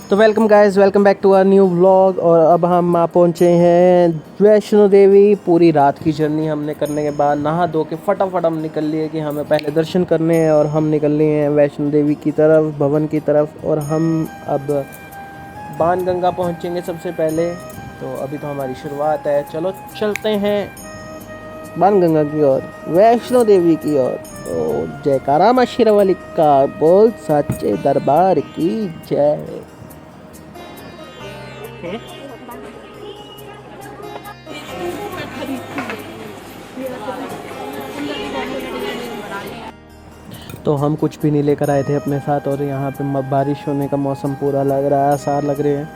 तो welcome guys, welcome back to our new vlog. और अब हम पहुँचे हैं वैष्णो देवी। पूरी रात की जर्नी हमने करने के बाद नहा धो के फटाफट हम निकल लिए कि हमें पहले दर्शन करने हैं और हम निकल लिए हैं वैष्णो देवी की तरफ, भवन की तरफ। और हम अब बाणगंगा पहुँचेंगे सबसे पहले। तो अभी तो हमारी शुरुआत है, चलो चलते हैं बाणगंगा की ओर, वैष्णो देवी की ओर। तो जयकारा मां शेरावाली का बोल, सच्चे दरबार की जय। तो हम कुछ भी नहीं लेकर आए थे अपने साथ, और यहाँ पे बारिश होने का मौसम पूरा लग रहा है, आसार लग रहे हैं।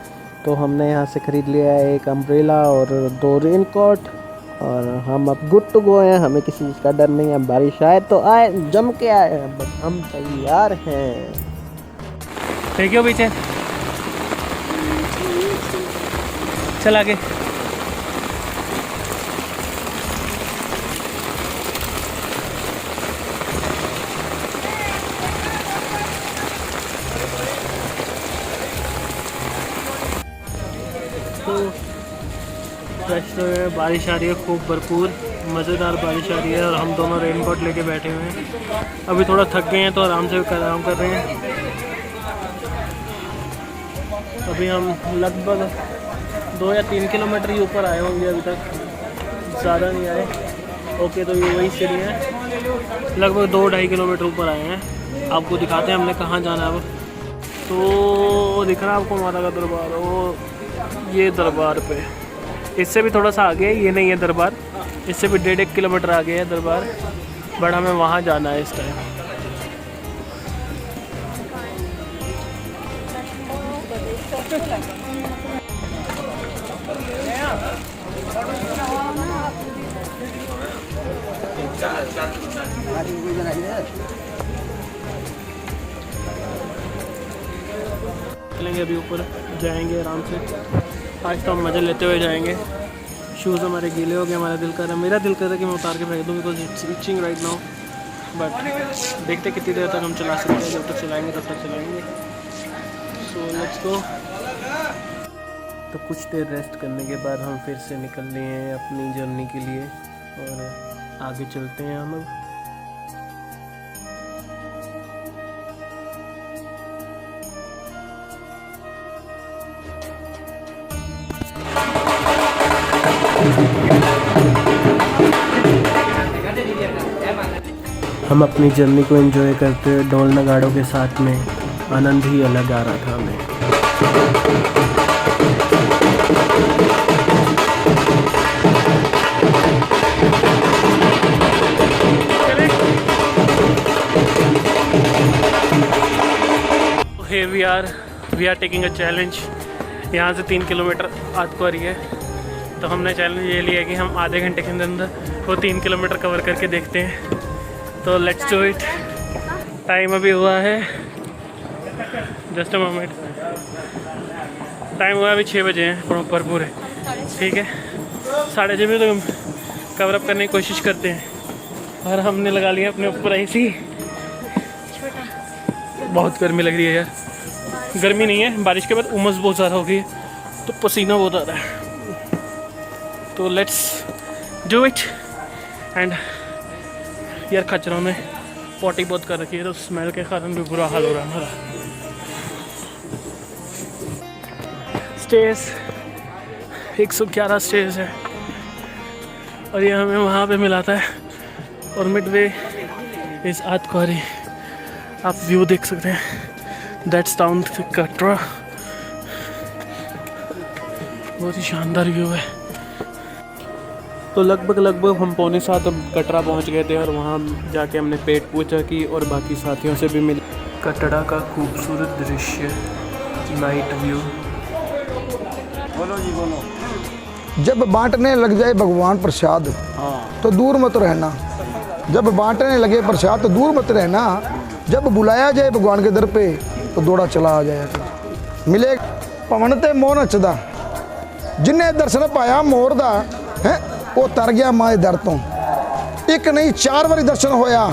तो हमने यहाँ से ख़रीद लिया है एक अम्ब्रेला और 2 रेनकोट, और हम अब गुड टू गो हैं। हमें किसी चीज़ का डर नहीं है, बारिश आए तो आए, जम के आए, बस हम तैयार हैं। देखियो पीछे, चल आगे। तो वैष्णो में बारिश आ रही है, खूब भरपूर मज़ेदार बारिश आ रही है, और हम दोनों रेनकोट लेके बैठे हुए हैं। अभी थोड़ा थक गए हैं तो आराम कर रहे हैं। अभी हम लगभग 2 या 3 किलोमीटर ही ऊपर आए होंगे, अभी तक ज़्यादा नहीं आए। ओके, तो ये वही सीढ़ी है, लगभग 2-2.5 किलोमीटर ऊपर आए हैं। आपको दिखाते हैं हमने कहाँ जाना है अब। तो दिख रहा है आपको माता का दरबार, वो ये दरबार पे, इससे भी थोड़ा सा आगे है, ये नहीं है दरबार, इससे भी 1.5 किलोमीटर आगे है दरबार, बट हमें वहाँ जाना है इस टाइम। चलेंगे, अभी ऊपर जाएंगे आराम से। आज तो हम मज़े लेते हुए जाएंगे। शूज़ हमारे गीले हो गए, हमारा दिल कर रहा है, मेरा दिल कर रहा है कि मैं उतार के फेंक दूँ, because it's itching right now. But देखते कितनी देर तक हम चला सकते हैं, जब तक चलाएंगे तब तक चलाएंगे। So let's go. तो कुछ देर रेस्ट करने के बाद हम फिर से निकल लिए हैं अपनी जर्नी के लिए, और आगे चलते हैं हम अब। हम अपनी जर्नी को एंजॉय करते हुए ढोल नगाड़ों के साथ में, आनंद ही अलग आ रहा था हमें। We are taking a challenge. यहाँ से 3 किलोमीटर आतकुआरी है, तो हमने चैलेंज ये लिया कि हम आधे घंटे के अंदर वो 3 किलोमीटर कवर करके देखते हैं। तो लेट्स डू इट। टाइम अभी हुआ है, जस्ट अ मोमेंट, टाइम हुआ अभी 6 बजे हैं प्रॉपर पूरे, ठीक है। 6:30 बजे तक हम कवर अप करने की कोशिश करते हैं, और हमने लगा लिया अपने ऊपर ऐसी। बहुत गर्मी लग रही है यार, गर्मी नहीं है, बारिश के बाद उमस बहुत ज़्यादा हो गई है, तो पसीना बहुत आ रहा है। तो लेट्स डू इट। एंड यार खच्चरों में पॉटी बहुत कर रखी है, तो स्मेल के कारण भी बुरा हाल हो रहा है हमारा। स्टेज 111 स्टेज है, और ये हमें वहाँ पे मिलाता है, और मिडवे इस आतकुआरी। आप व्यू देख सकते हैं, दैट्स टाउन कटरा, बहुत ही शानदार व्यू है। तो लगभग हम 6:45 अब कटरा पहुंच गए थे, और वहां जाके हमने पेट पूजा की और बाकी साथियों से भी मिले। कटरा का खूबसूरत दृश्य, नाइट व्यू। बोलो जी बोलो। जब बांटने लग जाए भगवान प्रसाद, तो दूर मत रहना। जब बांटने लगे प्रसाद तो दूर मत रहना। जब बुलाया जाए भगवान के दर पे, तो दौड़ा चला आ जाएगा। मिले पवन ते मोह नचदा, जिन्हें दर्शन पाया मोर दा है, वो तर गया माए दर तो। एक नहीं 4 बारी दर्शन होया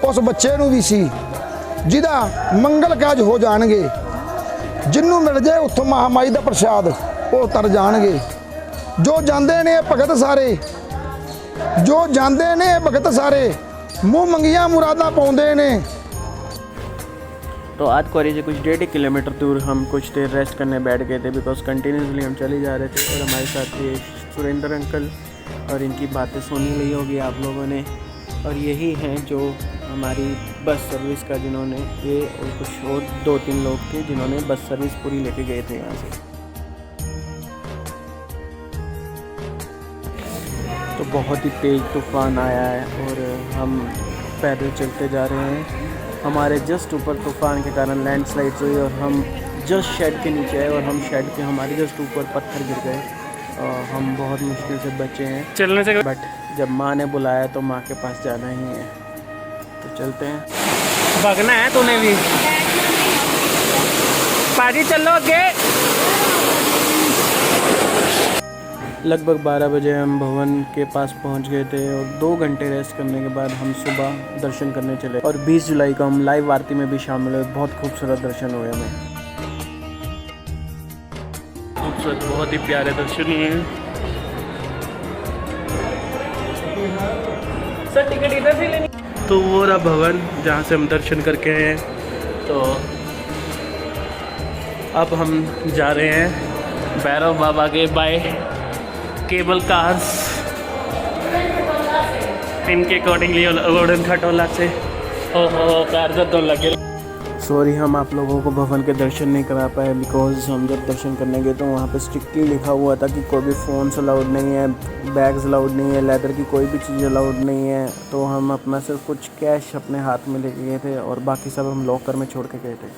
उस बच्चे नूं भी सी, जिदा मंगल काज हो जाणगे। जिन्नू मिल जाए उत्थों महामाई का प्रसाद वो तर जाणगे। जो जाते ने भगत सारे, जो जाते ने भगत सारे मुँह मंगिया मुरादा पाउंदे ने। तो आज क्वारी से कुछ 1.5 किलोमीटर दूर हम कुछ देर रेस्ट करने बैठ गए थे, बिकॉज कंटिन्यूसली हम चले जा रहे थे। और हमारे साथ ये सुरेंद्र अंकल, और इनकी बातें सुनी ली होगी आप लोगों ने। और यही हैं जो हमारी बस सर्विस का, जिन्होंने ये और कुछ और 2-3 लोग थे जिन्होंने बस सर्विस पूरी लेके गए थे यहाँ से। तो बहुत ही तेज़ तूफ़ान आया है और हम पैदल चलते जा रहे हैं। हमारे जस्ट ऊपर तूफ़ान के कारण लैंडस्लाइड्स हुई और हम जस्ट शेड के नीचे आए और हम शेड के हमारे जस्ट ऊपर पत्थर गिर गए और हम बहुत मुश्किल से बचे हैं चलने से। बट जब माँ ने बुलाया तो माँ के पास जाना ही है, तो चलते हैं। भागना है तूने भी। पाजी चलो आगे। लगभग 12 बजे हम भवन के पास पहुंच गए थे और 2 घंटे रेस्ट करने के बाद हम सुबह दर्शन करने चले। और 20 जुलाई को हम लाइव आरती में भी शामिल हुए। बहुत खूबसूरत दर्शन हुए हमें, खूबसूरत, बहुत ही प्यारे दर्शन हुए। सर टिकट इधर से लेनी। तो वो रहा भवन जहाँ से हम दर्शन करके आए हैं। तो अब हम जा रहे हैं भैरव बाबा के बाय केबल कार्स। इनके अकॉर्डिंगली गोल्डन खटोला से पैर दर्द लगे। सॉरी हम आप लोगों को भवन के दर्शन नहीं करा पाए, बिकॉज हम जब दर्शन करने गए तो वहाँ पे स्ट्रिक्टली लिखा हुआ था कि कोई भी फ़ोन्स अलाउड नहीं है, बैग्स अलाउड नहीं है, लेदर की कोई भी चीज़ अलाउड नहीं है। तो हम अपना सिर्फ कुछ कैश अपने हाथ में लेके गए थे और बाकी सब हम लॉकर में छोड़ के गए थे।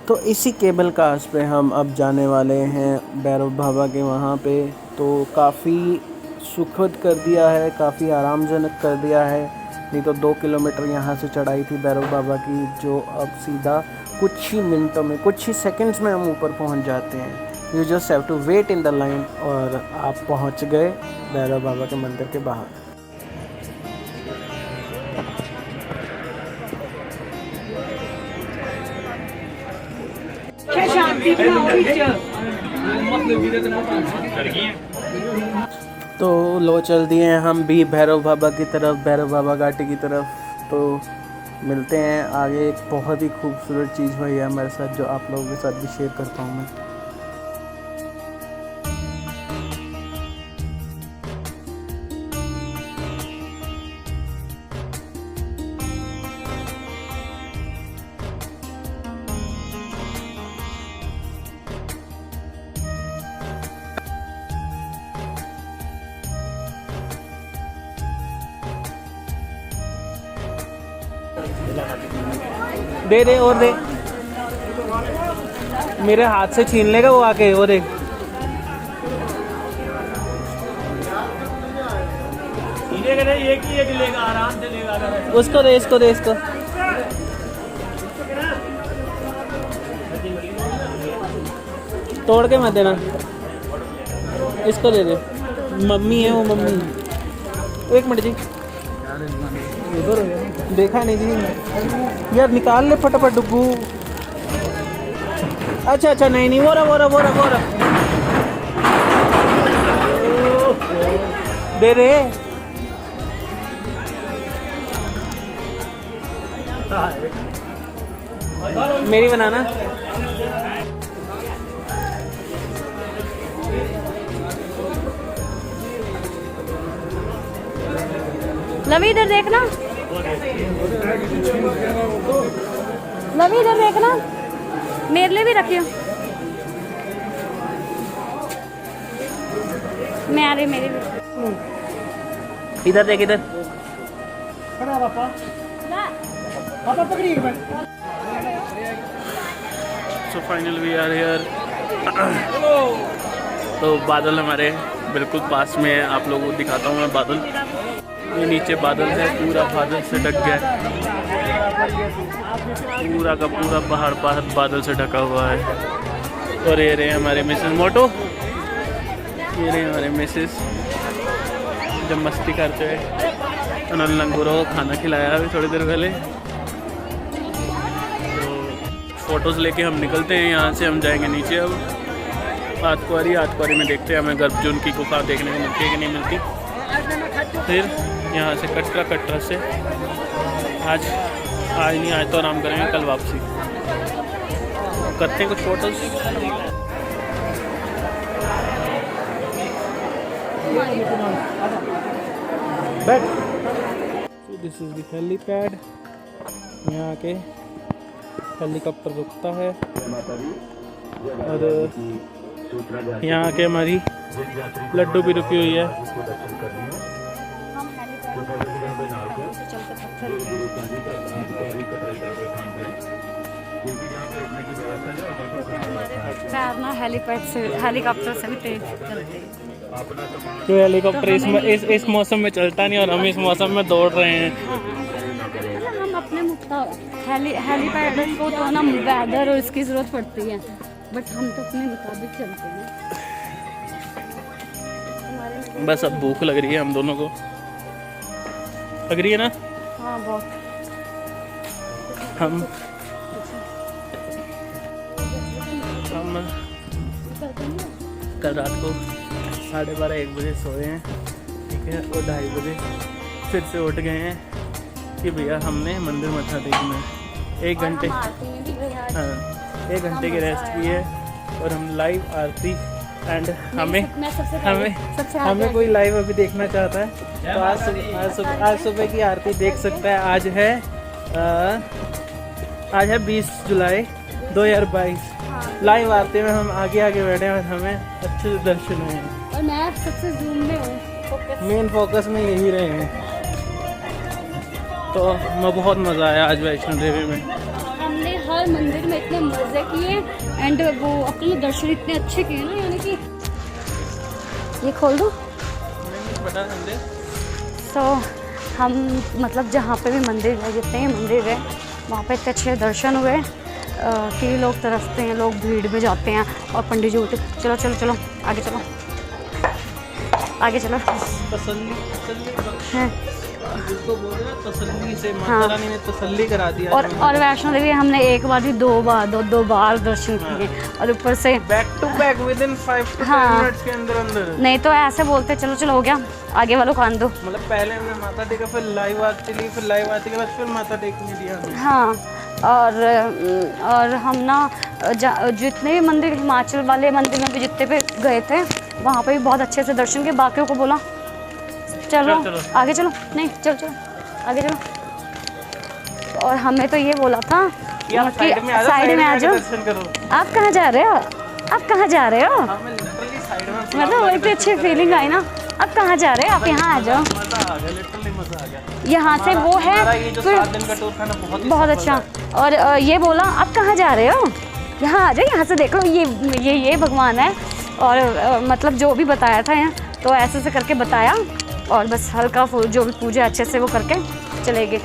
तो इसी केबल कार्स पे हम अब जाने वाले हैं भैरव बाबा के वहाँ पे। तो काफ़ी सुखद कर दिया है, काफ़ी आरामजनक कर दिया है। नहीं तो 2 किलोमीटर यहाँ से चढ़ाई थी भैरव बाबा की, जो अब सीधा कुछ ही मिनटों में, कुछ ही सेकंड्स में हम ऊपर पहुँच जाते हैं। You just have to wait in the line और आप पहुँच गए भैरव बाबा के मंदिर के बाहर। तो लो चल दिए हैं हम भी भैरव बाबा की तरफ, भैरव बाबा घाटी की तरफ। तो मिलते हैं आगे। एक बहुत ही खूबसूरत चीज़ हुई है हमारे साथ, जो आप लोगों के साथ भी शेयर करता हूँ मैं। दे दे और दे, मेरे हाथ से छीन लेगा वो आके। और देख एक लेगा, आराम से लेगा। उसको दे, इसको दे, इसको। तोड़ के मत देना, इसको दे दे। मम्मी है वो, मम्मी। 1 मिनट जी, देखा नहीं जी यार, निकाल ले फटाफट डुब्बू। अच्छा अच्छा, नहीं नहीं, वो रहा दे रे। मेरी बनाना। लवी इधर देखना, लवी इधर देखना, मेरे लिए भी रखियो। मैं आ रही, मेरे भी। इधर देख, इधर। So final we are here. तो बादल हमारे बिल्कुल पास में है, आप लोगों को दिखाता हूँ मैं बादल। ये नीचे बादल है, पूरा बादल से ढक गया है, पूरा का पूरा पहाड़ बादल से ढका हुआ है। और ये रहे हमारे मिसेस मोटो, ये रहे हमारे मिसेस जब मस्ती करते हैं। उन्होंने लंगूरों को खाना खिलाया अभी थोड़ी देर पहले। तो फ़ोटोज़ लेके हम निकलते हैं यहाँ से। हम जाएंगे नीचे अब आतकुआरी में देखते हैं हमें गर्भजून की गुफा देखने को मिलती है कि नहीं मिलती। फिर यहाँ से कटरा से आज नहीं, आज तो आराम करेंगे, कल वापसी करते हैं कुछ photos. So this is the helipad। यहाँ आके हेलीकॉप्टर रुकता है और यहाँ आके हमारी लड्डू भी रुकी हुई है। पैर ना हेलीकॉप्टर से भी तेज चलते हैं। तो हेलीकॉप्टर इस मौसम में चलता नहीं और हम इस मौसम में दौड़ रहे हैं। हम अपने हेलीपैड को तो ना वेदर और इसकी ज़रूरत पड़ती है, बट हम तो अपने मुताबिक चलते हैं। बस अब भूख लग रही है हम दोनों को, लग रही है ना? हाँ बहुत। हम कल रात को 12:30-1 बजे सोए हैं, ठीक है, और 2:30 बजे फिर से उठ गए हैं कि भैया हमने मंदिर मत्था देखना है। 1 घंटे, हाँ 1 घंटे की रेस्ट की है और हम लाइव आरती एंड हमें कोई लाइव अभी देखना चाहता है तो आज सुबह की आरती देख सकता है। आज है 20 जुलाई 2022। लाइव आरती में हम आगे बैठे हैं और हमें अच्छे से दर्शन हुए हैं और मैं सबसे जूम में हूँ, मेन फोकस में यही रहे हैं। तो मैं बहुत मज़ा आया आज वैष्णो देवी में। हमने हर मंदिर में इतने मज़े किए एंड वो अपने दर्शन इतने अच्छे किए ना, यानी कि ये खोल दो। तो हम मतलब जहाँ पे भी मंदिर है, जितने भी मंदिर है वहाँ पे इतने अच्छे दर्शन हुए कि लोग तरसते हैं, लोग भीड़ में जाते हैं और पंडित जी बोलते चलो आगे चलो तसल्ली हैं। जिसको बोल रहे हैं तसल्ली से, माता रानी ने तसल्ली करा दिया। और वैष्णो देवी हमने एक बार भी दो बार दर्शन किए और ऊपर से back to back within 5 to 10 minutes के अंदर। नहीं तो ऐसे बोलते चलो हो गया, आगे वालों को आन दो। मतलब पहले हमने माथा टेका, फिर लाइव आरती ली, फिर लाइव आरती के बाद फिर माथा टेकने दिया। हाँ और हम ना जितने भी मंदिर, हिमाचल वाले मंदिर में भी जितने पे गए थे वहाँ पे भी बहुत अच्छे से दर्शन किए। बाकियों को बोला चलो आगे चलो, नहीं चलो आगे चलो। और हमें तो ये बोला था कि साइड में आ जाओ। आप कहाँ जा रहे हो? मतलब वो इतनी अच्छी फीलिंग आई ना। अब कहाँ जा रहे हो आप? यहाँ आ जाओ। यहाँ से वो है बहुत अच्छा। और ये बोला आप कहाँ जा रहे हो? यहाँ आ जाओ, यहाँ से देख लो, ये भगवान है। और मतलब जो भी बताया था यहाँ, तो ऐसे करके बताया और बस हल्का जो भी पूजा अच्छे से वो करके चले गए।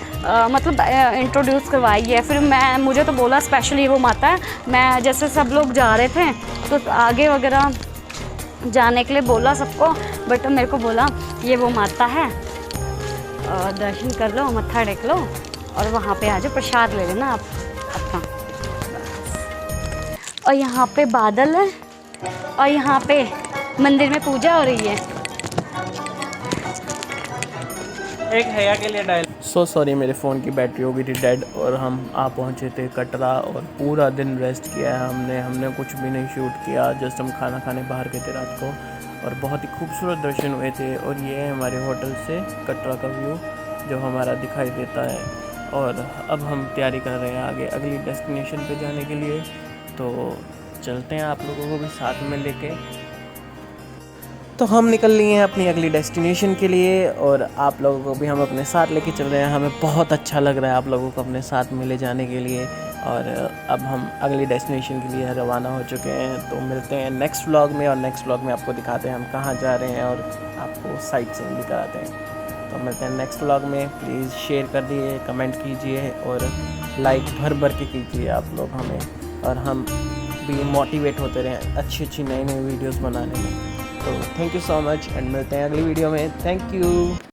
मतलब इंट्रोड्यूस करवाई है। फिर मुझे तो बोला स्पेशली वो माता है। मैं जैसे सब लोग जा रहे थे तो आगे वगैरह जाने के लिए बोला सबको, बट मेरे को बोला ये वो माता है और दर्शन कर लो, मत्था टेक लो और वहाँ पे आ जाओ, प्रसाद ले लेना आप अपना। और यहाँ पे बादल है और यहाँ पे मंदिर में पूजा हो रही है। एक हैया के लिए डायल। सॉरी मेरे फ़ोन की बैटरी हो गई थी डेड और हम आ पहुँचे थे कटरा और पूरा दिन रेस्ट किया है हमने कुछ भी नहीं शूट किया। जस्ट हम खाना खाने बाहर गए थे रात को और बहुत ही खूबसूरत दर्शन हुए थे। और ये है हमारे होटल से कटरा का व्यू जो हमारा दिखाई देता है। और अब हम तैयारी कर रहे हैं आगे अगली डेस्टिनेशन पे जाने के लिए, तो चलते हैं आप लोगों को भी साथ में लेके। तो हम निकल लिए हैं अपनी अगली डेस्टिनेशन के लिए और आप लोगों को भी हम अपने साथ लेके चल रहे हैं। हमें बहुत अच्छा लग रहा है आप लोगों को अपने साथ में ले जाने के लिए। और अब हम अगली डेस्टिनेशन के लिए रवाना हो चुके हैं। तो मिलते हैं नेक्स्ट व्लॉग में और नेक्स्ट व्लॉग में आपको दिखाते हैं हम कहाँ जा रहे हैं और आपको साइट सीइंग भी कराते हैं। तो मिलते हैं नेक्स्ट व्लॉग में। प्लीज़ शेयर कर दिए, कमेंट कीजिए और लाइक भर के कीजिए आप लोग हमें, और हम भी मोटिवेट होते रहें अच्छी नई वीडियोज़ बनाने में। तो thank you so much and मिलते हैं अगली वीडियो में। Thank you.